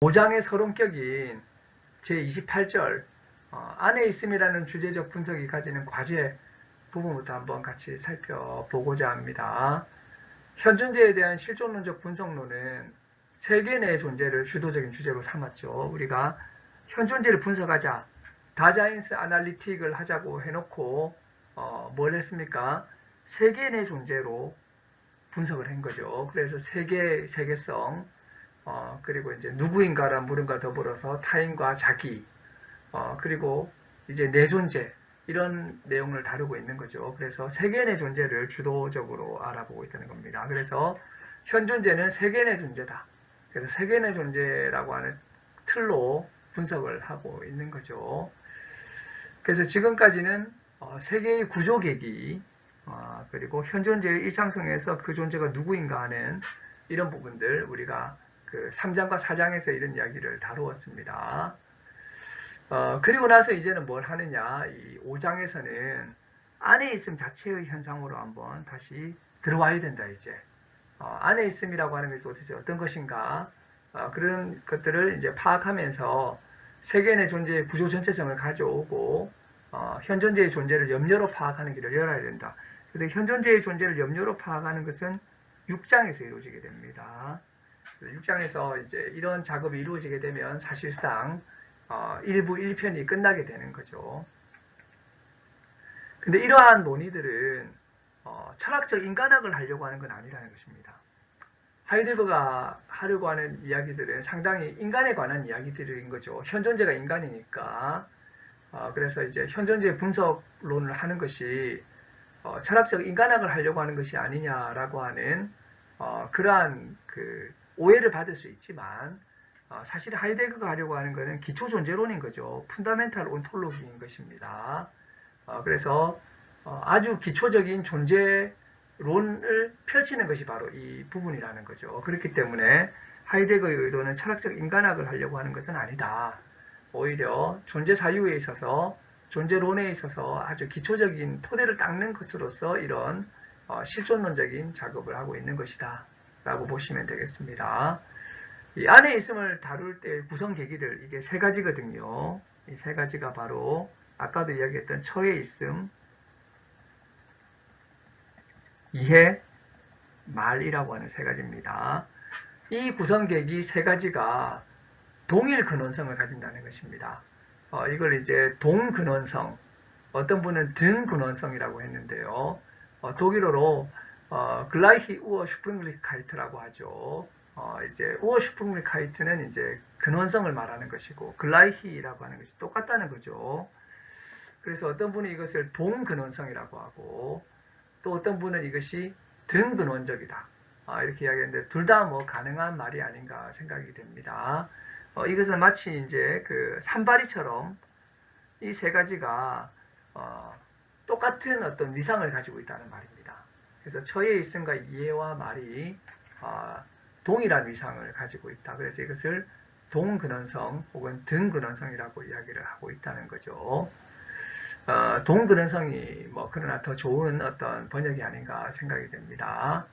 5장의 서론격인 제28절 안에 있음이라는 주제적 분석이 가지는 과제 부분부터 한번 같이 살펴보고자 합니다. 현존재에 대한 실존론적 분석론은 세계 내 존재를 주도적인 주제로 삼았죠. 우리가 현존재를 분석하자, 다자인스 아날리틱을 하자고 해놓고 뭘 했습니까? 세계 내 존재로 분석을 한 거죠. 그래서 세계성, 그리고 이제 누구인가란 물음과 더불어서 타인과 자기, 그리고 이제 내 존재, 이런 내용을 다루고 있는 거죠. 그래서 세계 내 존재를 주도적으로 알아보고 있다는 겁니다. 그래서 현존재는 세계 내 존재다. 그래서 세계 내 존재라고 하는 틀로 분석을 하고 있는 거죠. 그래서 지금까지는 세계의 구조 계기, 그리고 현존재의 일상성에서 그 존재가 누구인가 하는 이런 부분들 우리가 그 3장과 4장에서 이런 이야기를 다루었습니다. 그리고 나서 이제는 뭘 하느냐, 이 5장에서는 안에 있음 자체의 현상으로 한번 다시 들어와야 된다. 이제 안에 있음이라고 하는 것이 도대체 어떤 것인가, 그런 것들을 이제 파악하면서 세계 내 존재의 구조 전체성을 가져오고 현존재의 존재를 염려로 파악하는 길을 열어야 된다. 그래서 현존재의 존재를 염려로 파악하는 것은 6장에서 이루어지게 됩니다. 6장에서 이제 이런 작업이 이루어지게 되면 사실상 1부 1편이 끝나게 되는 거죠. 근데 이러한 논의들은 철학적 인간학을 하려고 하는 건 아니라는 것입니다. 하이데거가 하려고 하는 이야기들은 상당히 인간에 관한 이야기들인 거죠. 현존재가 인간이니까. 그래서 이제 현존재 분석론을 하는 것이 철학적 인간학을 하려고 하는 것이 아니냐라고 하는 그러한 그 오해를 받을 수 있지만 사실 하이데거가 하려고 하는 것은 기초존재론인 거죠. 푼다멘탈 온톨로기인 것입니다. 그래서 아주 기초적인 존재론을 펼치는 것이 바로 이 부분이라는 거죠. 그렇기 때문에 하이데거의 의도는 철학적 인간학을 하려고 하는 것은 아니다. 오히려 존재 사유에 있어서, 존재론에 있어서 아주 기초적인 토대를 닦는 것으로서 이런 실존론적인 작업을 하고 있는 것이다 라고 보시면 되겠습니다. 이 안에 있음을 다룰 때 구성 계기들, 이게 세 가지거든요. 이 세 가지가 바로 아까도 이야기했던 처에 있음, 이해, 말이라고 하는 세 가지입니다. 이 구성 계기 세 가지가 동일 근원성을 가진다는 것입니다. 이걸 이제 동근원성, 어떤 분은 등근원성이라고 했는데요. 독일어로 글라이히 우어 슈프링리카이트라고 하죠. 이제 우어 슈프링리카이트는 이제 근원성을 말하는 것이고 글라이히라고 하는 것이 똑같다는 거죠. 그래서 어떤 분은 이것을 동근원성이라고 하고 또 어떤 분은 이것이 등근원적이다. 이렇게 이야기하는데 둘 다 뭐 가능한 말이 아닌가 생각이 됩니다. 이것은 마치 이제 그 산바리처럼 이 세 가지가 똑같은 어떤 위상을 가지고 있다는 말입니다. 그래서 처에 있음과 이해와 말이 동일한 위상을 가지고 있다. 그래서 이것을 동근원성 혹은 등근원성이라고 이야기를 하고 있다는 거죠. 동근원성이 뭐 그러나 더 좋은 어떤 번역이 아닌가 생각이 됩니다.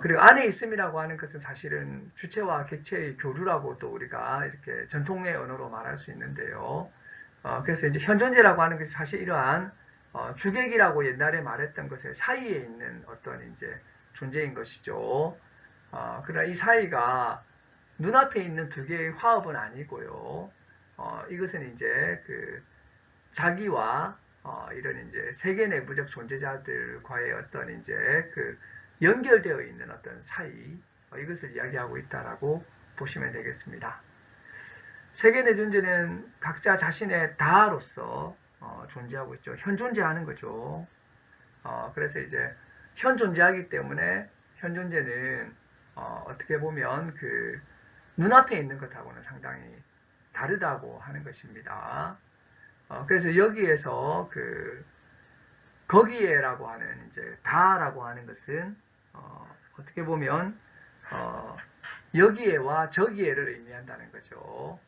그리고 안에 있음이라고 하는 것은 사실은 주체와 객체의 교류라고 또 우리가 이렇게 전통의 언어로 말할 수 있는데요. 그래서 이제 현존재라고 하는 것이 사실 이러한 주객이라고 옛날에 말했던 것의 사이에 있는 어떤 이제 존재인 것이죠. 그러나 이 사이가 눈앞에 있는 두 개의 화합은 아니고요. 이것은 이제 그 자기와 이런 이제 세계 내부적 존재자들과의 어떤 이제 그 연결되어 있는 어떤 사이, 이것을 이야기하고 있다라고 보시면 되겠습니다. 세계 내 존재는 각자 자신의 다로서 존재하고 있죠. 현존재하는 거죠. 그래서 이제 현존재하기 때문에 현존재는 어떻게 보면 그 눈앞에 있는 것하고는 상당히 다르다고 하는 것입니다. 그래서 여기에서 그 거기에라고 하는 이제 다라고 하는 것은 어떻게 보면 여기에와 저기에를 의미한다는 거죠.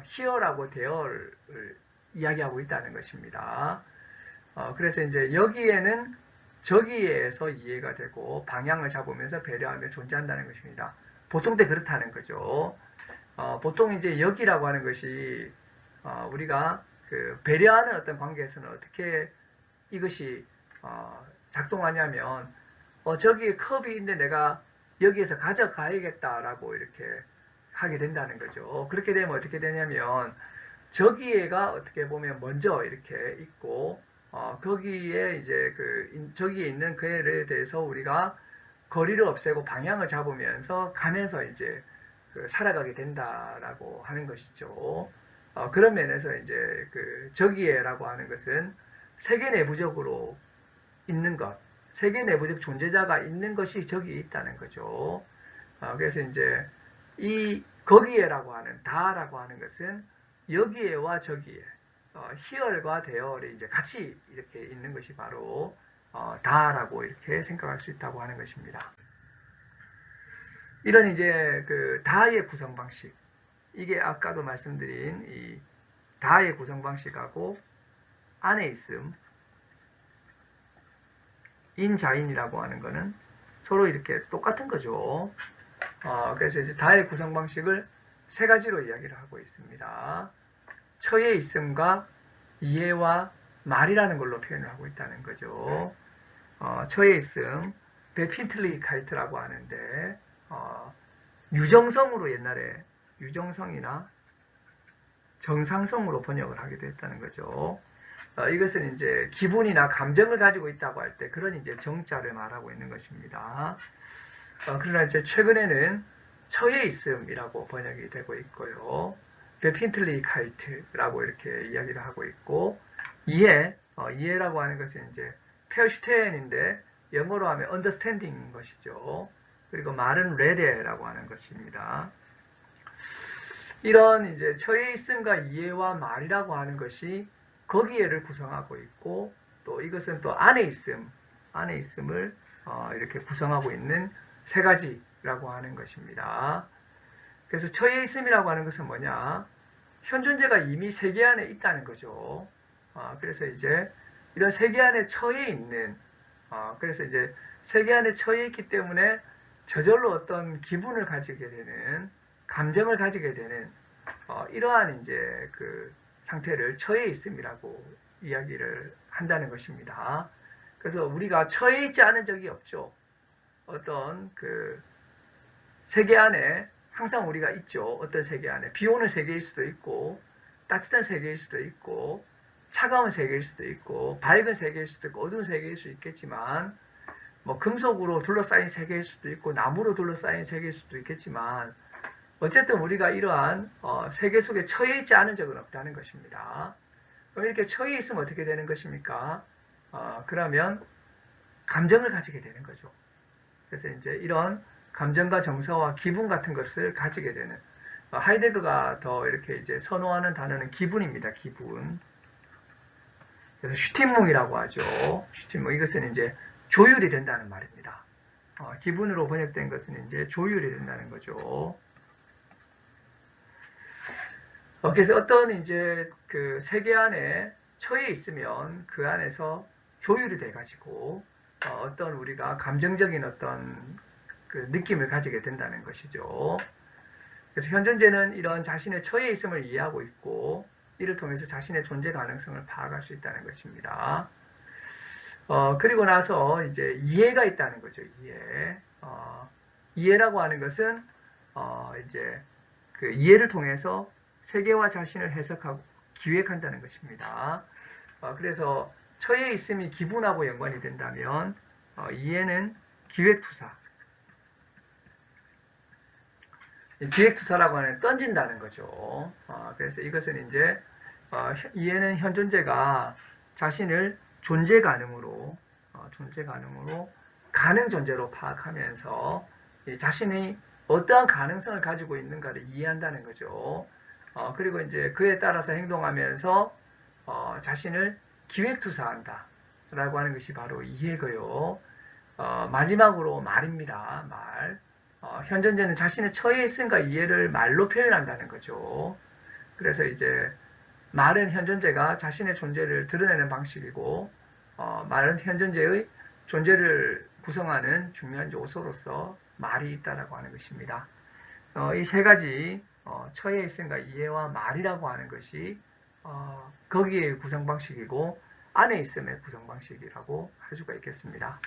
here라고 there를 이야기하고 있다는 것입니다. 그래서 이제 여기에는 저기에서 이해가 되고 방향을 잡으면서 배려하며 존재한다는 것입니다. 보통 때 그렇다는 거죠. 보통 이제 여기라고 하는 것이 우리가 그 배려하는 어떤 관계에서는 어떻게 이것이 작동하냐면 저기에 컵이 있는데 내가 여기에서 가져가야겠다라고 이렇게 하게 된다는 거죠. 그렇게 되면 어떻게 되냐면 저기에가 어떻게 보면 먼저 이렇게 있고 거기에 이제 저기에 있는 그 애에 대해서 우리가 거리를 없애고 방향을 잡으면서 가면서 이제 살아가게 된다라고 하는 것이죠. 그런 면에서 이제 저기에라고 하는 것은 세계 내부적으로 있는 것, 세계 내부적 존재자가 있는 것이 저기에 있다는 거죠. 그래서 이제 이 거기에라고 하는 다라고 하는 것은 여기에와 저기에 here과 there이 이제 같이 이렇게 있는 것이 바로 다라고 이렇게 생각할 수 있다고 하는 것입니다. 이런 이제 다의 구성 방식, 이게 아까도 말씀드린 이 다의 구성 방식하고 안에 있음, 인자인이라고 하는 거는 서로 이렇게 똑같은 거죠. 그래서 이제 다의 구성 방식을 세 가지로 이야기를 하고 있습니다. 처에 있음과 이해와 말이라는 걸로 표현을 하고 있다는 거죠. 처에 있음, 베핀틀리카이트라고 하는데 유정성으로 옛날에 유정성이나 정상성으로 번역을 하게 됐다는 거죠. 이것은 이제 기분이나 감정을 가지고 있다고 할 때 그런 이제 정자를 말하고 있는 것입니다. 그러나 이제 최근에는 처에 있음이라고 번역이 되고 있고요. 베핀틀리카이트라고 이렇게 이야기를 하고 있고 이해라고 하는 것은 이제 페어슈텐인데 영어로 하면 understanding인 것이죠. 그리고 말은 read라고 하는 것입니다. 이런 이제 처에 있음과 이해와 말이라고 하는 것이 거기에를 구성하고 있고 또 이것은 또 안에 있음을 이렇게 구성하고 있는 세 가지라고 하는 것입니다. 그래서 처에 있음이라고 하는 것은 뭐냐? 현존재가 이미 세계 안에 있다는 거죠. 그래서 이제 이런 세계 안에 처해 있는 그래서 이제 세계 안에 처해 있기 때문에 저절로 어떤 기분을 가지게 되는 감정을 가지게 되는 이러한 이제 상태를 처해 있음이라고 이야기를 한다는 것입니다. 그래서 우리가 처해 있지 않은 적이 없죠. 어떤 세계 안에 항상 우리가 있죠. 어떤 세계 안에 비 오는 세계일 수도 있고 따뜻한 세계일 수도 있고 차가운 세계일 수도 있고 밝은 세계일 수도 있고 어두운 세계일 수도 있겠지만 뭐 금속으로 둘러싸인 세계일 수도 있고 나무로 둘러싸인 세계일 수도 있겠지만 어쨌든 우리가 이러한 세계 속에 처해 있지 않은 적은 없다는 것입니다. 그럼 이렇게 처해 있으면 어떻게 되는 것입니까? 그러면 감정을 가지게 되는 거죠. 그래서 이제 이런 감정과 정서와 기분 같은 것을 가지게 되는 하이데거가 더 이렇게 이제 선호하는 단어는 기분입니다. 기분. 그래서 슈팅뭉이라고 하죠. 슈팅뭉 이것은 이제 조율이 된다는 말입니다. 기분으로 번역된 것은 이제 조율이 된다는 거죠. 그래서 어떤 이제 세계 안에 처해 있으면 그 안에서 조율이 돼가지고 어떤 우리가 감정적인 어떤 느낌을 가지게 된다는 것이죠. 그래서 현존재는 이런 자신의 처해 있음을 이해하고 있고 이를 통해서 자신의 존재 가능성을 파악할 수 있다는 것입니다. 그리고 나서 이제 이해가 있다는 거죠. 이해라고 하는 것은 이제 이해를 통해서 세계와 자신을 해석하고 기획한다는 것입니다. 그래서 처해 있음이 기분하고 연관이 된다면 이해는 기획투사. 기획투사라고 하는 던진다는 거죠. 그래서 이것은 이제 이해는 현존재가 자신을 존재 가능으로 가능 존재로 파악하면서 자신이 어떠한 가능성을 가지고 있는가를 이해한다는 거죠. 그리고 이제 그에 따라서 행동하면서 자신을 기획투사한다 라고 하는 것이 바로 이해고요. 마지막으로 말입니다. 말. 현존재는 자신의 처해 있음과 이해를 말로 표현한다는 거죠. 그래서 이제 말은 현존재가 자신의 존재를 드러내는 방식이고 말은 현존재의 존재를 구성하는 중요한 요소로서 말이 있다라고 하는 것입니다. 이 세 가지 처에 있음과 이해와 말이라고 하는 것이 거기에 구성 방식이고 안에 있음의 구성 방식이라고 할 수가 있겠습니다.